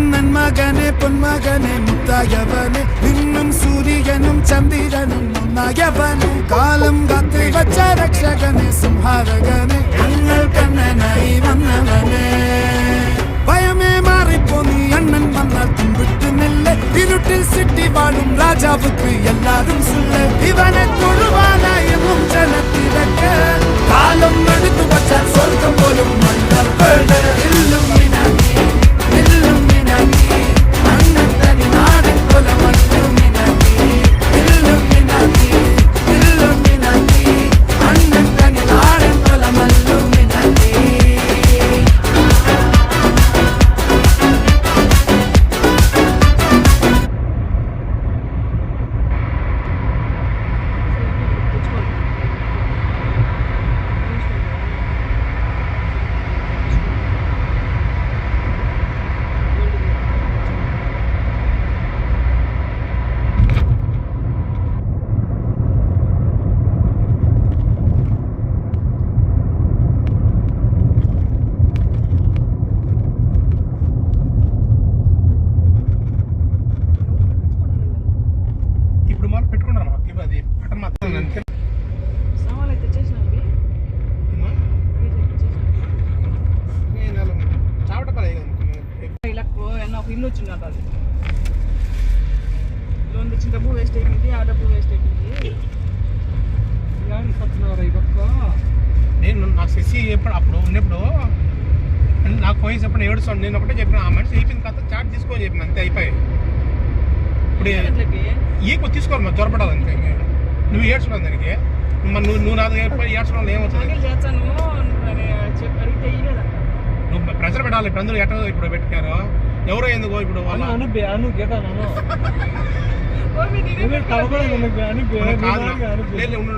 നന്മകനെ പൊന്മകനെ മുത്തായവനെ നിന്നും സൂര്യനും ചന്ദ്രനും ഒന്നായവനെ കാലം കാത്ത് വച്ച രക്ഷകനെ സംഹാരകനെ ഞങ്ങൾ കണ്ണനായി വന്നവനെ ഭയമേ മാറിപ്പോ നീ അണ്ണൻ വന്നാൽ തുമ്പിട്ട് നെല്ല് ഇരുട്ടിൽ സിട്ടി വാഴും രാജാവുക്ക് എല്ലാരും സുല്ല് ഇവനെ തൊഴുവാനായെന്നും ജനത്തിരക്ക് കാലം എടുത്തു വച്ചാൽ സ്വർഗം പോലും മണ്ണർവേട് ఇల్లు వచ్చింది అది లోన్ తెచ్చిన డబ్బు వేస్ట్ అయిపోయింది ఆ డబ్బు వేస్ట్ అయిపోయింది నేను నాకు శశి ఎప్పుడు అప్పుడు ఉన్నప్పుడు నాకు ఫోన్ చేసినప్పుడు ఏడుస్తాను నేను ఒకటే చెప్పిన ఆ మనిషి అయిపోయింది కదా చార్జ్ తీసుకోని చెప్పిన అంతే అయిపోయి ఇప్పుడు ఈకు తీసుకోవాలి మరి జ్వరపడాలి అంతే నువ్వు ఏడ్చున్నావు దానికి నువ్వు నాకు ఏడ్చడం ఏమవుతుంది నువ్వు ప్రెషర్ పెట్టాలి ఇప్పుడు అందరూ ఎట్లా ఇప్పుడు పెట్టారు ఎవరో ఎందుకో ఇప్పుడు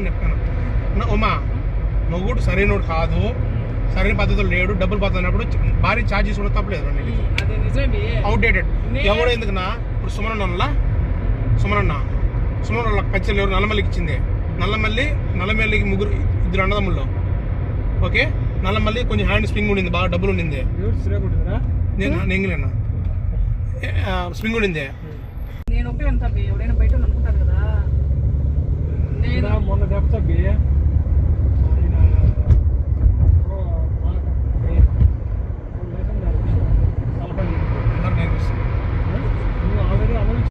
చెప్తాను ఉమా మొగుడు సరైనోడు కాదు సరైన పద్ధతులు లేడు డబ్బులు పోతున్నప్పుడు భారీ ఛార్జ్ తీసుకోవడం తప్పలేదు అవుట్డేటెడ్ ఎవడో ఎందుకున్నా ఇప్పుడు సుమనన్న వాళ్ళ కచ్చలు ఎవరు నల్లమల్లికి ఇచ్చింది నల్లమల్లికి ముగ్గురు ఇద్దరు అన్నదమ్ముళ్ళు ఓకే నల్లమల్లి కొంచెం హ్యాండ్ స్ప్రింగ్ ఉండింది బాగా డబ్బులు ఉండింది నేను స్ప్రింగ్ ఉండింది నేను ఒకే అంత ఎవడైనా బయట అనుకుంటాను కదా మొన్న